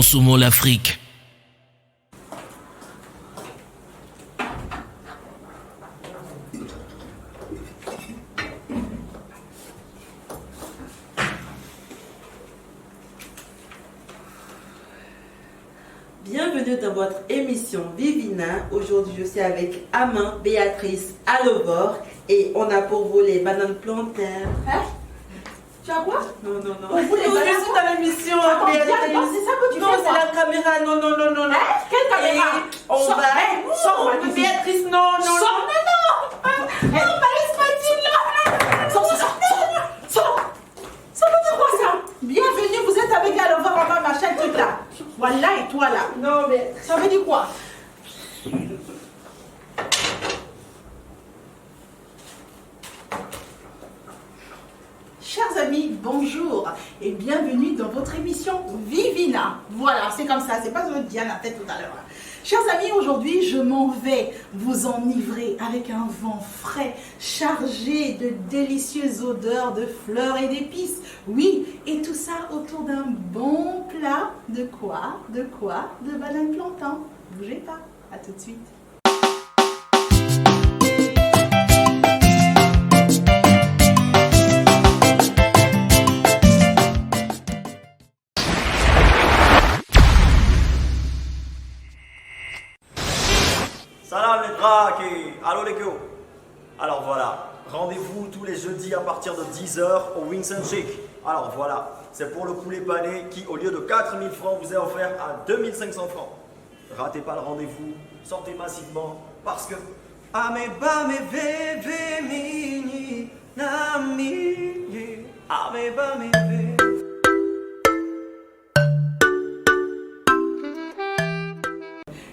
Consommons l'Afrique. Bienvenue dans votre émission Vivina. Aujourd'hui, je suis avec Amin, Béatrice, Alobor et on a pour vous les bananes plantaires. Hein? Tu as quoi? Non. Pour vous, les bananes Je suis dans l'émission, Attends, Béatrice. Diane, c'est ça que tu Non, fais, c'est quoi? la caméra. Non. Hein? Quelle caméra? On Sors, va. hein? Sors, ma cuisine. Béatrice, non. Sors, non! Non, Paris Matine, là! Sors! Ça veut dire quoi, ça? Bienvenue, vous êtes avec Alobor, maman, machin, truc là. Voilà, et toi, là. Non, mais. Ça veut dire quoi? Chers amis, bonjour et bienvenue dans votre émission Vivina. Voilà, c'est comme ça, c'est pas ce que Diane a fait tout à l'heure. Chers amis, aujourd'hui, je m'en vais vous enivrer avec un vent frais, chargé de délicieuses odeurs de fleurs et d'épices. Oui, et tout ça autour d'un bon plat. De quoi? De bananes plantain. Bougez pas, à tout de suite. Salam les draki, allô les go. Alors voilà, rendez-vous tous les jeudis à partir de 10h au Wings & Chic. Alors voilà, c'est pour le poulet pané qui au lieu de 4000 francs vous est offert à 2500 francs. Ratez pas le rendez-vous, sortez massivement parce que Ameba me bébé mini nami Ameba me bébé.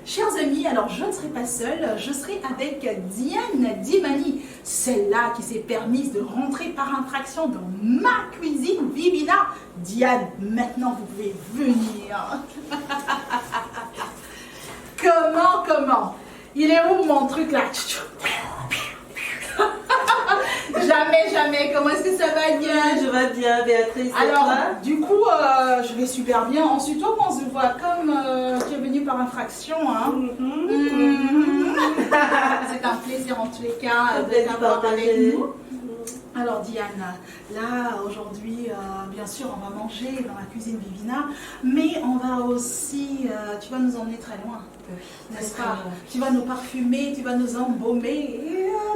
Chers amis, alors je ne serai pas seule, je serai avec Diane Dimani, celle-là qui s'est permise de rentrer par infraction dans ma cuisine Vivina. Diane, maintenant vous pouvez venir. Comment? Il est où mon truc là? Jamais. Comment est-ce que ça va, Diane? Je vais bien, Béatrice. Alors, et toi? du coup, je vais super bien. Ensuite, toi, on se voit comme tu es venu par infraction. Hein. C'est un plaisir en tous les cas de t'avoir avec nous. Alors Diane, là aujourd'hui, bien sûr, on va manger dans la cuisine Vivina, mais on va aussi, tu vas nous emmener très loin, n'est-ce pas? Tu vas nous parfumer, tu vas nous embaumer,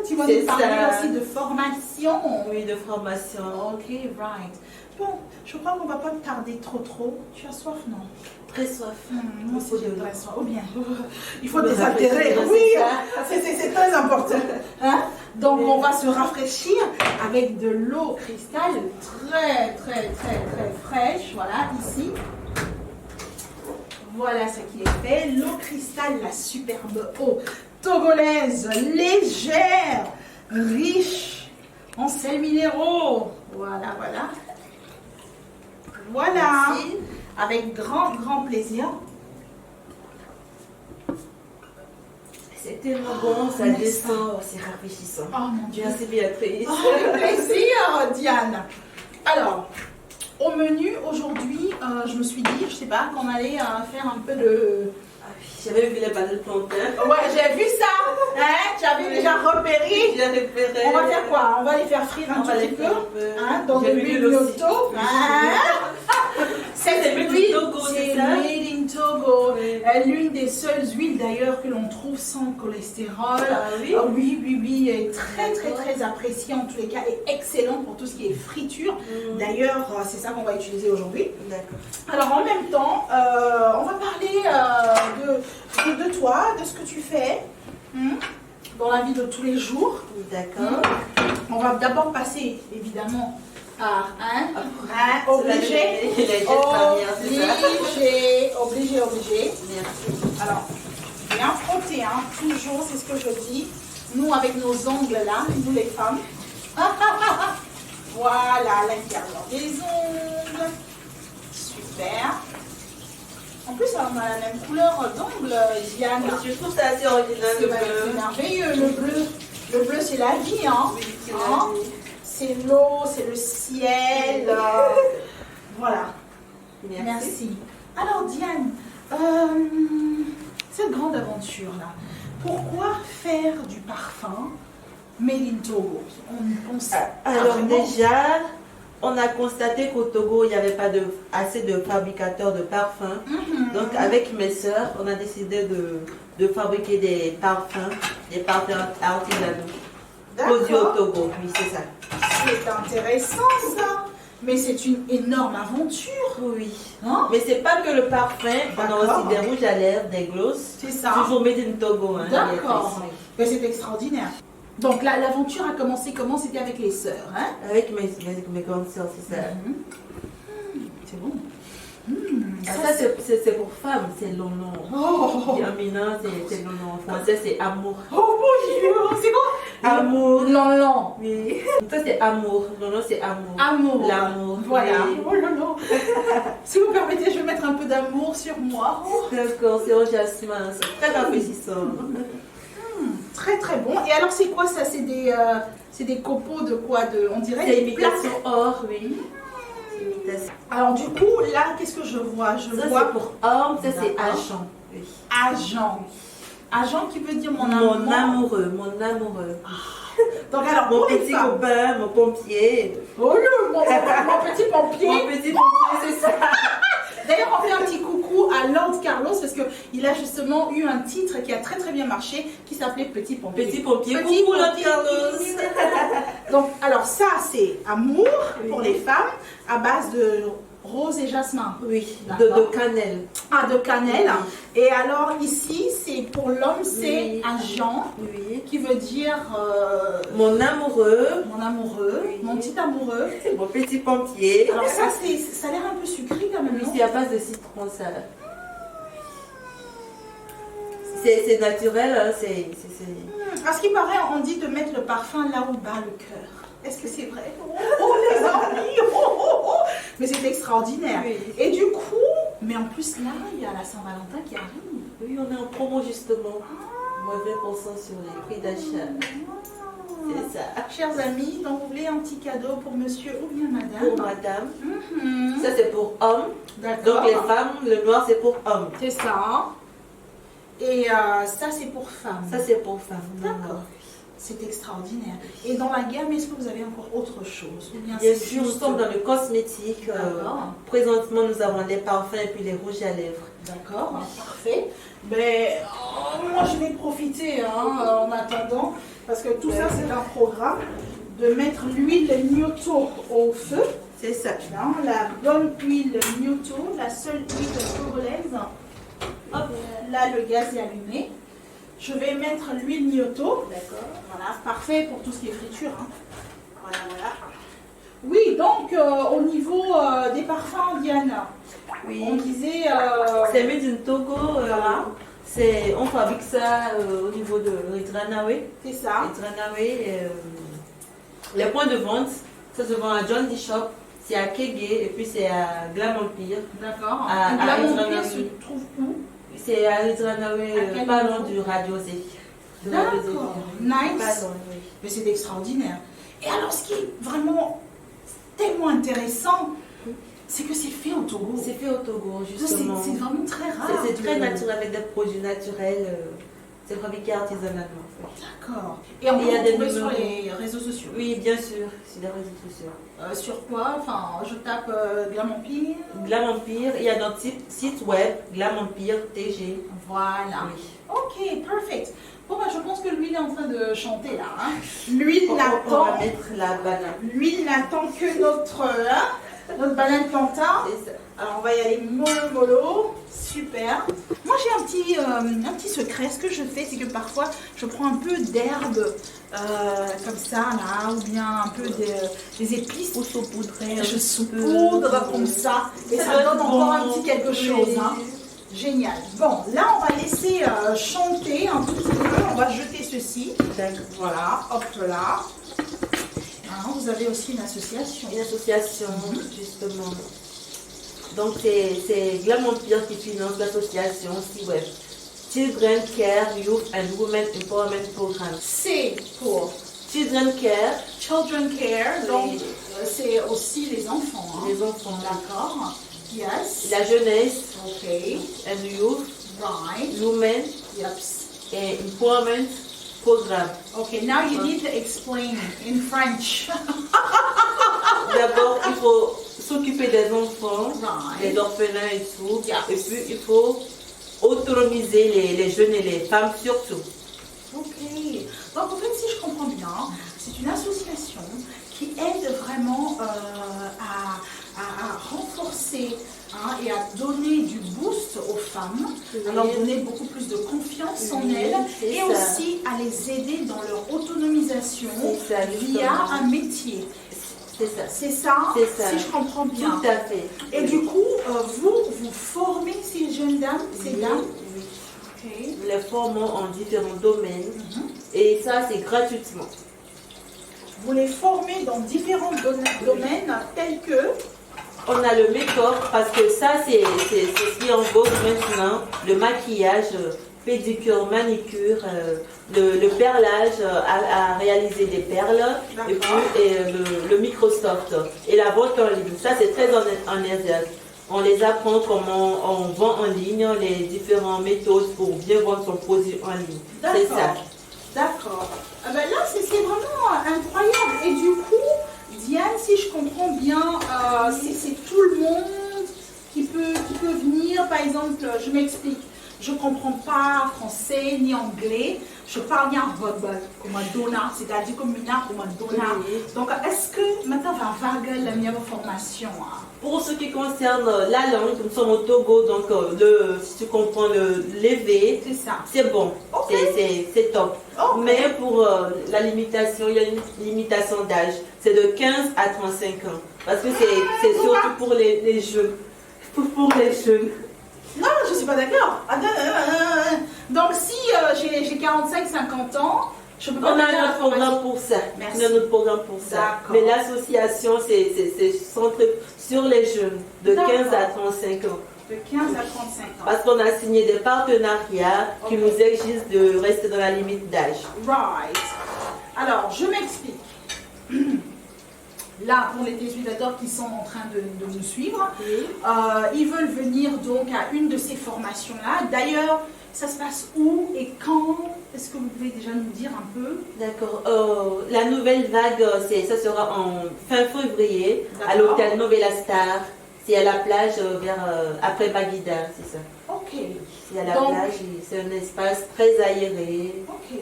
tu vas nous parler aussi de formation. Oui, de formation. Ok, right. Bon, je crois qu'on va pas tarder trop. Tu as soif, non? Très soif. Moi aussi j'ai très soif. Ou bien, il faut Me des intérêts. rafraîchir, Oui, c'est très important. Hein? Donc on va se rafraîchir avec de l'eau cristal très fraîche. Voilà, ici. Voilà ce qui est fait. L'eau cristal, la superbe eau togolaise, légère, riche en sels minéraux. Voilà. Merci. Avec grand plaisir. C'est tellement bon, ça n'est-ce descend, c'est rafraîchissant. Oh mon Dieu. Merci Béatrice. Oh, le plaisir, Diane. Alors, au menu aujourd'hui, je me suis dit, je sais pas, qu'on allait faire un peu de... Ah oui, j'avais vu les bananes plantaires. Ouais, j'ai vu ça. Hein? Tu avais déjà repéré. J'ai repéré. On va faire quoi? On va les faire frire un On va tout les petit peu. faire un peu. Hein? Dans de J'ai vu l'huile l'huile aussi. Lotto. C'est made in Togo, c'est ça? Made in Togo. Oui. L'une des seules huiles d'ailleurs que l'on trouve sans cholestérol. Ah oui? Oui, et très appréciée en tous les cas et excellent pour tout ce qui est friture. D'ailleurs, c'est ça qu'on va utiliser aujourd'hui. D'accord. Alors en même temps, on va parler de toi, de ce que tu fais dans la vie de tous les jours. D'accord. On va d'abord passer évidemment par obligé. Obligé. Merci. Alors, bien frotter, hein, toujours, c'est ce que je dis. Nous, avec nos ongles là, nous les femmes. Voilà, l'intérieur des ongles. Super. En plus, on a la même couleur d'ongles, Diane. Je trouve ça assez original. C'est merveilleux, le bleu. Le bleu, c'est la vie, hein. Oui, c'est Hein? la vie. C'est l'eau, c'est le ciel. Voilà. Merci. Merci. Alors Diane, cette grande aventure-là, pourquoi faire du parfum made in Togo? On pense Alors vraiment- déjà, on a constaté qu'au Togo, il n'y avait pas assez de fabricateurs de parfums. Donc avec mes sœurs, on a décidé de fabriquer des parfums artisanaux. Produits au D'accord, Togo, oui, c'est ça. c'est intéressant ça. Mais c'est une énorme aventure. Oui. Hein? Mais c'est pas que le parfum, on a D'accord. aussi des rouges à lèvres, des glosses. C'est ça. Toujours made in Togo. Hein, D'accord. oui. Mais c'est extraordinaire. Donc l'aventure a commencé comment? C'était avec les sœurs, hein? Avec mes grandes sœurs, c'est ça. C'est bon. Ah, ça, c'est pour femmes, c'est Lono. Oh, Yamina, c'est Lono. En français, c'est amour. oh bonjour, c'est quoi? Amour. Non, non. Oui. Ça, c'est amour. Lono, c'est amour. Amour. L'amour. Voilà. Oui. Oh là là. Si vous permettez, je vais mettre un peu d'amour sur moi. Oh, D'accord, c'est au jasmin. C'est très rafraîchissant. très très bon. Et alors, c'est quoi ça? C'est des copeaux de quoi? On dirait C'est des imitation plaques. or, oui. C'est imitation. Alors, du coup, là, qu'est-ce que je vois? Je Ça, vois c'est pour homme, ça, c'est D'accord. agent. Oui. agent. Agent qui veut dire mon Mon amour. amoureux, mon amoureux. Donc, alors, Mon pour les petit femmes. copain, mon pompier. Oh, mon petit pompier. Mon petit pompier, c'est ça. D'ailleurs, on fait un petit coucou à Lord Carlos parce qu'il a justement eu un titre qui a très très bien marché qui s'appelait Petit Pompier. Petit pompier, Petit coucou Lord pompier. Carlos. Donc, alors ça, c'est amour pour Oui. les femmes à base de rose et jasmin. Oui, D'accord. de cannelle. Ah, de cannelle. Et alors ici, c'est pour l'homme, c'est Oui. agent Oui. qui veut dire Mon amoureux, mon amoureux, Oui. mon petit amoureux. mon petit pompier. Alors ça, ça a l'air un peu sucré quand même, Oui, non? c'est à base de citron, ça. C'est naturel, hein, c'est... À ce qui paraît, on dit de mettre le parfum là où bat le cœur. Est-ce que c'est vrai? Oh les amis, mais c'est extraordinaire. Oui. Et du coup, mais en plus là, il y a la Saint-Valentin qui arrive. Oui, on est en promo justement. Moins 20% sur les prix d'achat. C'est ça. Chers amis, donc vous voulez un petit cadeau pour monsieur ou bien Pour madame? madame. Mhm. Ça, c'est pour homme. D'accord. Donc, les femmes, le noir, c'est pour homme. C'est ça. Et ça, c'est pour femmes. Ça, c'est pour femmes. D'accord. C'est extraordinaire. Et dans la gamme, est-ce que vous avez encore autre chose? Ou bien Bien c'est sûr, nous juste- sommes dans le cosmétique. D'accord. Présentement, nous avons des parfums et puis les rouges à lèvres. D'accord, parfait. Mais moi, je vais profiter en attendant, parce que tout ça, c'est un programme de mettre l'huile Nyoto au feu. C'est ça. Hein, la bonne huile Nyoto, la seule huile togolaise. Hop, là, le gaz est allumé. Je vais mettre l'huile Nyoto. D'accord. Voilà, parfait pour tout ce qui est friture. Hein. Voilà, voilà. Oui, donc au niveau des parfums, Diana, Oui. on disait... C'est made in Togo. Voilà. On fabrique ça au niveau de Ritranawe. c'est ça. Ritranawe. Les points de vente, ça se vend à John D. Shop, c'est à Kégué et puis c'est à Glam Empire. D'accord. À- Donc, la à Montpellier Ritranawe. se trouve où? C'est à Ritranawe, quel pas niveau? loin du Radio Z. D'accord. Pas Nice. loin, oui. Mais c'est extraordinaire. Et alors, ce qui est vraiment tellement intéressant, c'est que c'est fait au Togo. C'est fait au Togo, C'est justement. c'est vraiment très rare. C'est très de- naturel avec des produits naturels. C'est fabriqué artisanalement. en fait. D'accord. Et on Il peut y a des retrouver sur numéros. les réseaux sociaux. Oui, bien sûr, c'est des réseaux sociaux. Sur quoi? Enfin, je tape Glam Empire. Glam Empire, il y a notre site web, Glam Empire TG. Voilà. Oui. Ok, perfect. Bon, bah, je pense que l'huile est en train de chanter là. Hein. L'huile On va n'attend. mettre la banane. L'huile n'attend que notre banane plantain. C'est ça. Alors on va y aller mollo mollo. Super. Moi j'ai un petit secret. Ce que je fais, c'est que parfois je prends un peu d'herbe comme ça là, ou bien un peu des épices. Pour saupoudrer. Je saupoudre comme ça. Et ça donne encore un petit quelque chose. Hein. Génial. Bon, là on va laisser chanter un tout petit peu. On va jeter ceci. D'accord. Voilà, hop là. Hein, vous avez aussi une association. Une association, justement. Donc, c'est Glam Empire qui finance l'association web. Children Care Youth and Women Empowerment Program. C'est pour Children Care, Children Care, donc Oui. c'est aussi les enfants. Hein. les enfants. D'accord. Yes. la jeunesse, Okay. and youth, Right. women, Yep. et empowerment programme. Okay, now you need to explain in French. D'abord, il faut s'occuper des enfants, Right. des orphelins et tout. Yes. Et puis, il faut autonomiser les jeunes et les femmes surtout. Ok. Donc en fait, si je comprends bien, c'est une association qui aide vraiment à renforcer et à donner du boost aux femmes, Oui. à leur donner beaucoup plus de confiance en Oui, elles c'est et ça. aussi à les aider dans leur autonomisation C'est ça, via justement. un métier. C'est ça. C'est ça, C'est ça. si je comprends bien. Tout à fait. Et du coup, vous formez ces jeunes dames, ces Oui, dames. oui. Ok. Nous les formons en différents domaines. Mhm. Et ça, c'est gratuitement. Vous les formez dans différents domaines tels que. On a le make-up parce que ça, c'est ce qui est en vogue maintenant. Le maquillage, pédicure, manicure, le perlage, à réaliser des perles. Et puis le Microsoft. Et la vente en ligne. Ça, c'est très en exergue. On les apprend comment on vend en ligne, les différentes méthodes pour bien vendre son produit en ligne. C'est ça. D'accord. Ah ben là, c'est vraiment incroyable. Et du coup, Diane, si je comprends bien, c'est tout le monde qui peut venir. Par exemple, je m'explique. Je ne comprends pas français ni anglais. Je parle bien verbal, comme dona, c'est-à-dire comme mina, comme dona. Oui. Donc, est-ce que maintenant va vaguer la meilleure formation? Pour ce qui concerne la langue, nous sommes au Togo, donc si tu comprends l'élevé, C'est ça. c'est bon, Ok. c'est top. Ok. Mais pour la limitation, il y a une limitation d'âge. C'est de 15 à 35 ans. Parce que c'est surtout pour les jeunes. Pour les jeunes. Non, je ne suis pas d'accord. Donc, si j'ai 45-50 ans, je peux pas On a venir à la notre programme formation. pour ça. Merci. On a notre programme pour ça. D'accord. Mais l'association, c'est centré sur les jeunes de 15 à D'accord. 35 ans. De 15 à 35 ans. Parce qu'on a signé des partenariats qui Ok. nous exigent de rester dans la limite d'âge. Right. Alors, je m'explique. Là, pour les téléspectateurs qui sont en train de nous suivre, ils veulent venir donc à une de ces formations-là. D'ailleurs, ça se passe où et quand? Est-ce que vous pouvez déjà nous dire un peu? D'accord. La nouvelle vague, ça sera en fin février à D'accord. l'hôtel Novella Star. C'est à la plage après Baguida, c'est ça. Ok. C'est à la Donc- plage, et c'est un espace très aéré. Ok.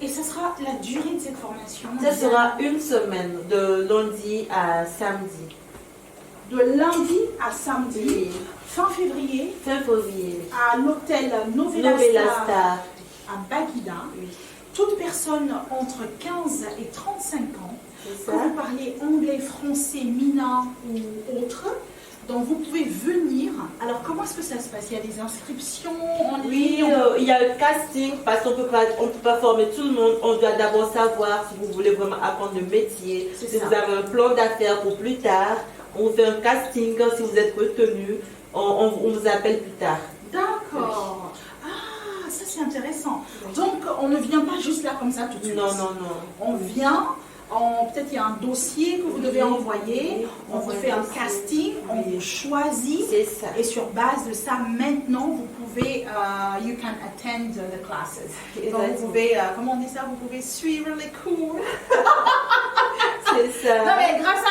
Et ça sera la durée de cette formation? Ça sera une semaine, de lundi à samedi. de lundi à samedi, Oui. fin février, Fin février. à l'hôtel Novella Novella Star Star. à Baguida. Oui. Toute personne entre 15 et 35 ans, C'est que ça. vous parlez anglais, français, mina ou autre, donc vous pouvez venir. Alors comment est-ce que ça se passe? Il y a des inscriptions en Oui, ligne? il y a le casting parce qu'on peut pas former tout le monde. On doit d'abord savoir si vous voulez vraiment apprendre le métier, C'est si ça. vous avez un plan d'affaires pour plus tard. On vous fait un casting. Si vous êtes retenu, on vous appelle plus tard. D'accord. Ah, ça c'est intéressant. Donc on ne vient pas juste là comme ça tout de suite. Non, non, non. On vient, peut-être il y a un dossier que vous devez Oui. envoyer, Oui. on vous Envoyer fait un un dossier. casting, on Oui. vous choisit. C'est ça. Et sur base de ça, maintenant, vous pouvez, you can attend the classes. Donc, Exactement. vous pouvez, comment on dit ça, vous pouvez suivre les cours. C'est ça. Non, mais grâce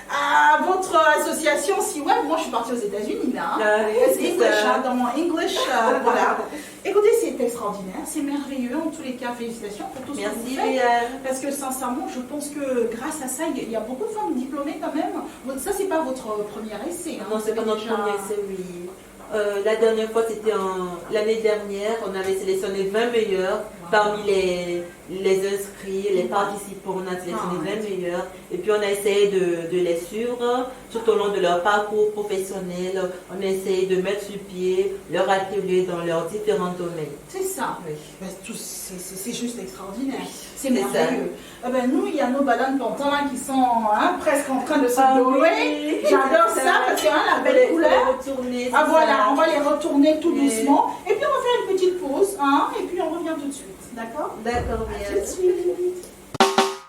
à votre association C-Web, moi je suis partie aux États-Unis là. Hein. Ah, oui, It's c'est English, ça. hein, dans mon English, voilà. Écoutez, c'est extraordinaire, c'est merveilleux. En tous les cas, félicitations pour tout ce que vous Merci, faites. Léa. Parce que sincèrement, je pense que grâce à ça, il y a beaucoup de femmes diplômées quand même. Ça, c'est pas votre premier essai. Hein. Non, c'est pas Vous avez notre déjà- premier essai, oui. La dernière fois, c'était l'année dernière. On avait sélectionné 20 meilleurs parmi les inscrits, les participants. On a sélectionné 20 meilleurs. Et puis, on a essayé de les suivre tout au long de leur parcours professionnel. On a essayé de mettre sur pied leur atelier dans leurs différents domaines. C'est ça. Oui. Ben, c'est juste extraordinaire. C'est C'est merveilleux. Eh ben, nous, il y a nos bananes plantains là, qui sont presque en train de se Ah dorer. oui. J'adore ça parce que la belle couleur. Retourner, Ah c'est voilà, ça. on va les retourner tout Oui. doucement. Et puis on va faire une petite pause. Hein, et puis on revient tout de suite. D'accord? D'accord, Tout bien. de suite.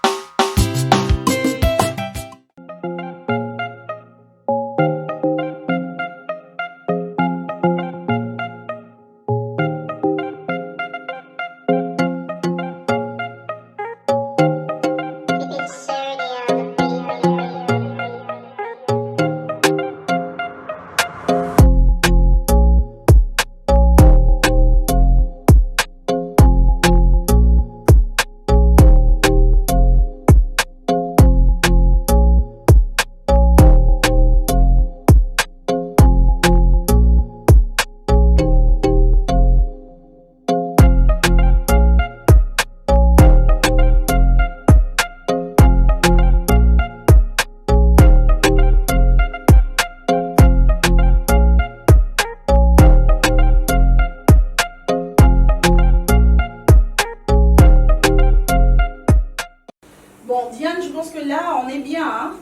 Bon, Diane, je pense que là, on est bien. Hein?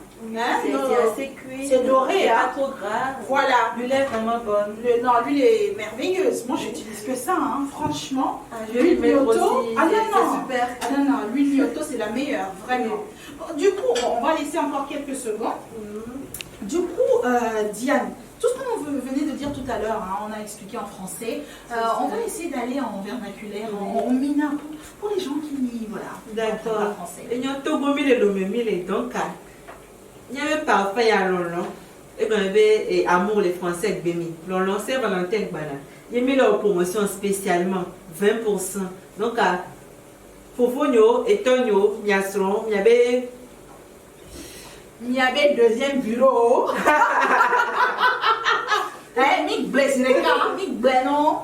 C'est assez cuit. C'est doré, Pas hein? trop gras. Voilà. L'huile est vraiment bonne. Non, l'huile est merveilleuse. Moi, j'utilise que ça, hein, franchement. Je vais L'huile mettre Myoto. aussi. Ah non, C'est non. super. Ah non, non, l'huile Myoto, c'est la meilleure, vraiment. Bon, du coup, on va laisser encore quelques secondes. Du coup, Diane, tout ce qu'on venait de dire tout à l'heure, hein, on a expliqué en français. On va essayer d'aller en vernaculaire, en mina, pour les gens qui, voilà, D'accord. parlent français. Et nous avons mis le lomé, donc, il y avait parfois, il y a longtemps, et bien, il y avait amour les Français avec Bémi. Longtemps, c'est Valentin Gbana. Il y a mis leur promotion spécialement, 20%. Donc, à Fofonio et Tonio, Niasron, il y avait. Il y avait deuxième bureau. Mick Blaise, les gars, Mick Blaise, non?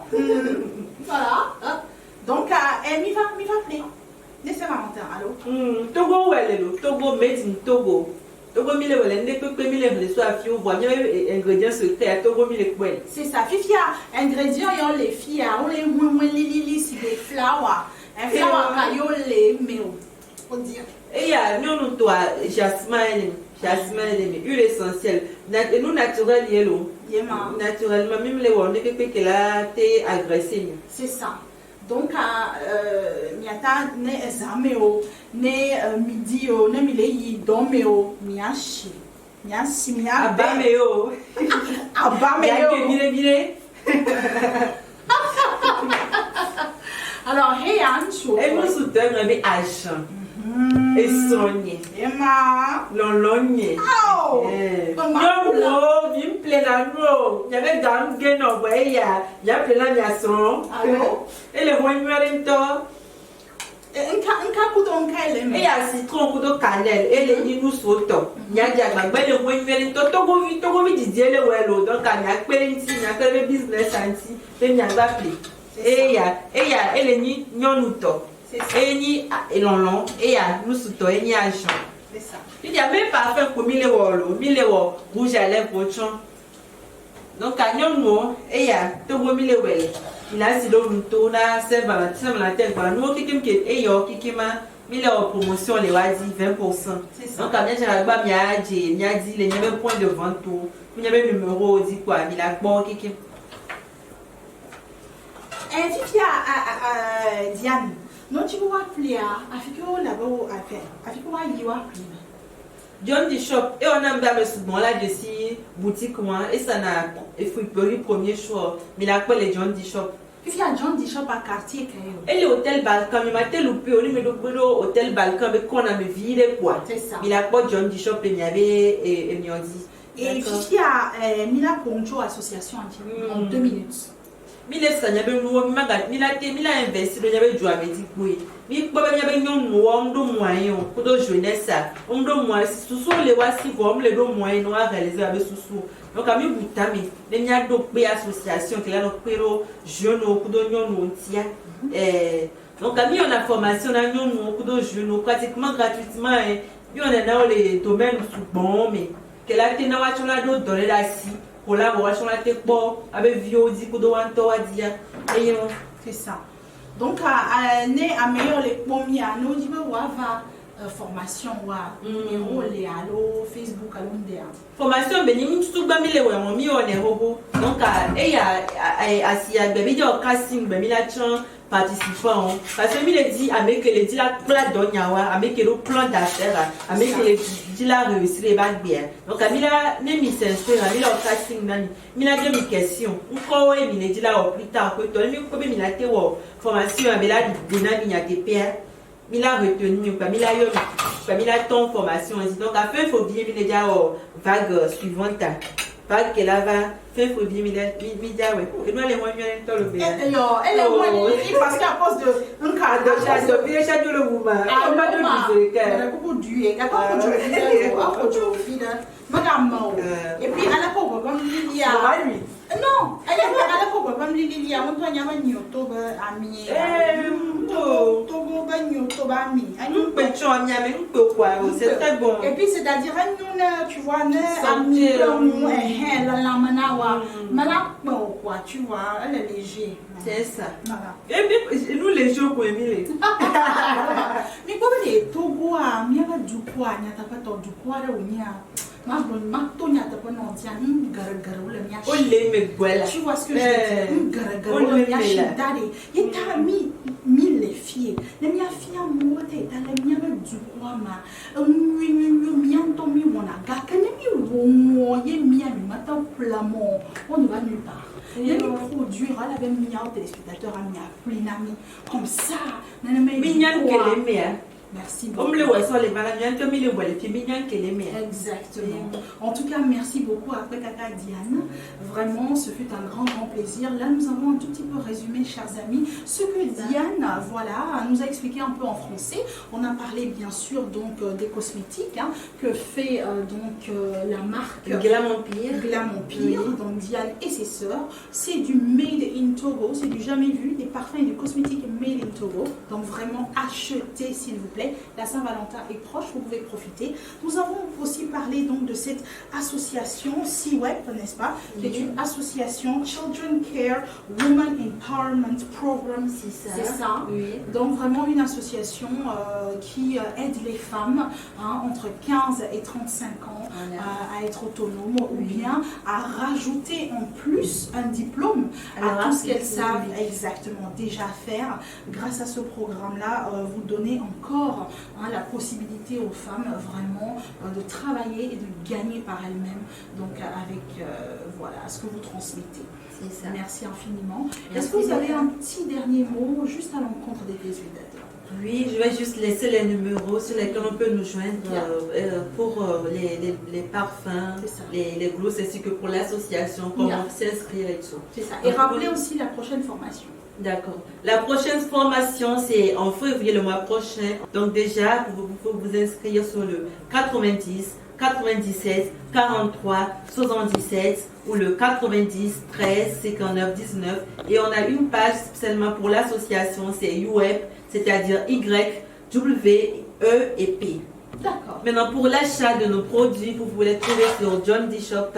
Voilà. Donc, m'y va appeler. Laissez Valentin, allô? Togo, ouais, Togo, made in Togo. Togo, mille ouais, ne peut pas mille soit fio, voit bien ingrédients secrets à Togo, mille ouais. C'est ça. Fifia, ingrédients, on les filles, on les mouais, les c'est des flowers. Un flower, caillou, les méo. Faut dire. Et il y a, nous, toi, jasmin, huile essentielle. Nous, naturel, yellow. Naturellement, même les on ne peut pas qu'elle a été agressée. C'est ça. Donc, miata ne exameo, ne midio, ne milei domeo, miashi. Miashi, miabe. Abameo. Abameo. Alors, hey, Ancho. Et nous soutenons un agent. Et soigné. Emma. L'onlogné. Oh! Non, il me plaît la nuit. Il y avait dans le gain, il y a plein de niassons. Et les rois muerento. Et il y a citron, de cannelle. Et les nous sautent. Il y a des agbagbes, les rois muerento. Togo, Didier, les wello. Donc, il y a plein de business anti. Et il y a et il y a les nids, nyonuto. Et ni long et à nous soutenons et ni agent. C'est ça. Il y a même parfum pour mille rouge à lèvres donc à nous et à tout le mille il a si l'on tourne à Saint-Valentin nous qui et yo qui m'a mille promotion les wadi 20%. Donc à bien j'ai pas mia dit les mêmes points de vente tout il y avait numéro dit quoi il a bon qui Diane. Non, tu vois plus à Afiko là-bas à faire. Afiko à Yiwa plus. John D Shop et on a même souvent là-dessus boutique moi et ça n'a il faut le premier choix mais là quoi les John D Shop. Puis il y a John D Shop à quartier et les hôtels Balkan il m'a tel loupé au lieu de hôtel Balkan mais qu'on a me viré quoi. C'est ça. Il a quoi John D Shop il y avait et il y a dit. Et puis il y a Mila Poncho association en 2 minutes. Mille ça n'y avait nous mila investi do n'y avait joué avec dit oui mi pas n'y avait on do moyen pour do jeunesse on do moyen sous les voici voir les do moyen nous à réaliser avec sous donc à mi boutami les n'y a do association qui là no pero jeune pour do nyon tia donc à mi on a formation na nyon pour do jeune pratiquement gratuitement et on est dans les domaines sous bon mais que là tu na wa chola do donner la si collaboration là t'es bon avec vieux dit que doit dire et c'est ça. Donc à meilleur les premiers nous dit va formation numéro les allo Facebook allo ndea formation benimi tout ba mille ouais mon mi on est robot donc et y a asia bébé de casting ben la chan participants parce que il dit avec les dit la plan d'onyawa avec le plan d'affaires avec les dit la réussir les bagues bien donc amila ne mi s'inscrire amila au casting nani mina de mi question encore ouais mi dit là au plus tard que toi mi ko be mi la te wo formation avec la dynamique ya te père il a retenu, comme il a ton formation. Donc, à fin, il faut bien déjà vague suivante. Vague qu'elle va faire, il faut bien dire, et nous, les moyens, elle est moyenne, parce qu'à cause de un cas de chasse, de le mouvement. Elle m'a donné du elle a beaucoup d'huile, elle a beaucoup d'huile, madame. Et puis, elle a pas comme Lilia. Non, elle a pas comme Lilia. On doit y avoir une youtube amie. Togo bagno tobami. C'est très bon. Et puis c'est-à-dire tu vois ami la manawa malakbo quoi tu vois elle est léger. C'est ça. Voilà. Et nous les jours pour Émilie. Mais quoi, les Togo, Mia du quoi, Nyata pas du quoi, ou Mia. Tu vois ce que je veux dire? Les filles, les mia fille amoureux, les mia du quoi, ma. On ne va nulle part. Il y a des produits, la même mia téléspectateur, comme ça. Merci beaucoup. Exactement. En tout cas, merci beaucoup à Kaka Diane. Vraiment, ce fut un grand plaisir. Là, nous avons un tout petit peu résumé, chers amis, ce que Diane, voilà, nous a expliqué un peu en français. On a parlé, bien sûr, donc des cosmétiques que fait la marque Glam Empire. Glam Empire, donc Diane et ses sœurs. C'est du Made in Togo, c'est du jamais vu, des parfums et des cosmétiques Made in Togo. Donc vraiment, achetez s'il vous plaît. La Saint-Valentin est proche, vous pouvez profiter. Nous avons aussi parlé donc de cette association CWEP, n'est-ce pas, qui est une association Children Care Women Empowerment Program. C'est ça. Oui. Donc vraiment une association qui aide les femmes entre 15 et 35 ans à être autonomes ou bien à rajouter en plus un diplôme à tout ce qu'elles savent exactement déjà faire. Grâce à ce programme-là, vous donnez encore la possibilité aux femmes vraiment de travailler et de gagner par elles-mêmes, donc avec voilà ce que vous transmettez. C'est ça. Merci infiniment. Est-ce que vous avez un petit dernier mot juste à l'encontre des téléspectateurs? Oui, je vais juste laisser les numéros sur lesquels on peut nous joindre pour les parfums, les glosses, ainsi que pour l'association, comment s'inscrire et tout. C'est ça. Et rappelez aussi la prochaine formation. D'accord. La prochaine formation, c'est en février, le mois prochain. Donc déjà, vous pouvez vous inscrire sur le 90 97 43 77 ou le 90 13 59 19. Et on a une page spécialement pour l'association, c'est UWEP, c'est-à-dire Y, W, E et P. D'accord. Maintenant, pour l'achat de nos produits, vous pouvez les trouver sur John D Shop,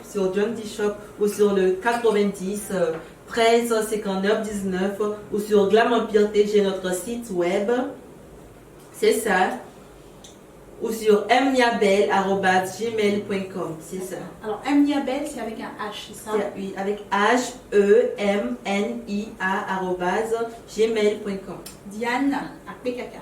sur John D Shop ou sur le 90 13 59 19 ou sur Glam Empire TG, notre site web. C'est ça. Ou sur mniabel@gmail.com, c'est ça. Alors Mniabel, c'est avec un H, c'est ça? Oui, avec HEMNIA@gmail.com. Diane à PKK.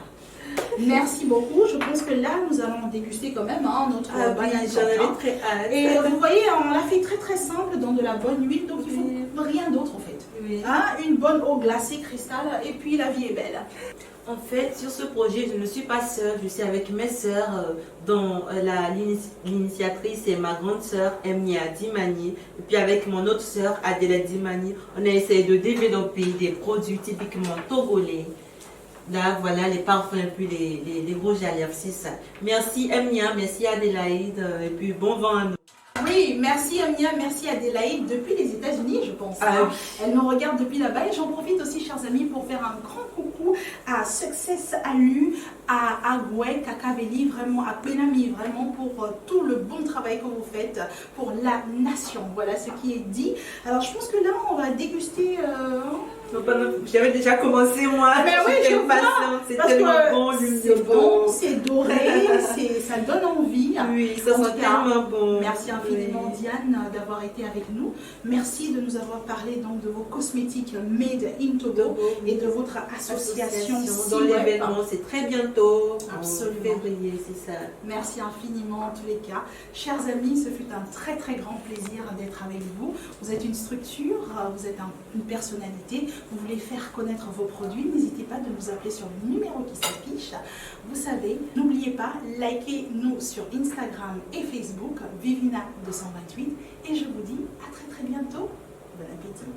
Merci beaucoup. Je pense que là, nous allons déguster quand même notre banane. J'en avais très hâte. Et vous voyez, on l'a fait très très simple dans de la bonne huile, donc il faut rien d'autre en fait. Oui. Une bonne eau glacée cristal et puis la vie est belle. En fait, sur ce projet, je ne suis pas seule, je suis avec mes sœurs, dont l'initiatrice est ma grande sœur Emnia Dimani, et puis avec mon autre sœur Adela Dimani, on a essayé de développer des produits typiquement togolais. Là, voilà les parfums, et puis les rouges à lèvres, c'est ça. Merci Emnia, merci Adélaïde, et puis bon vent à nous. Oui, merci Amia, merci Adélaïde depuis les États-Unis, je pense. Elle nous regarde depuis là-bas et j'en profite aussi, chers amis, pour faire un grand coucou à Success Alu, à Agoué, Kakabeli, vraiment à Benami, vraiment pour tout le bon travail que vous faites pour la nation. Voilà ce qui est dit. Alors, je pense que là, on va déguster. J'avais déjà commencé moi. Ben oui, je vois. C'est tellement bon, c'est bon, c'est doré, ça donne envie. Oui, ça sent tellement bon. Merci infiniment Diane d'avoir été avec nous. Merci de nous avoir parlé donc de vos cosmétiques Made in Togo et de votre association. Dans l'événement, c'est très bientôt. Absolument. En février, c'est ça. Merci infiniment en tous les cas. Chers amis, ce fut un très très grand plaisir d'être avec vous. Vous êtes une structure, vous êtes une personnalité. Vous voulez faire connaître vos produits, n'hésitez pas de nous appeler sur le numéro qui s'affiche. Vous savez, n'oubliez pas, likez-nous sur Instagram et Facebook, Vivina228. Et je vous dis à très très bientôt. Bon appétit.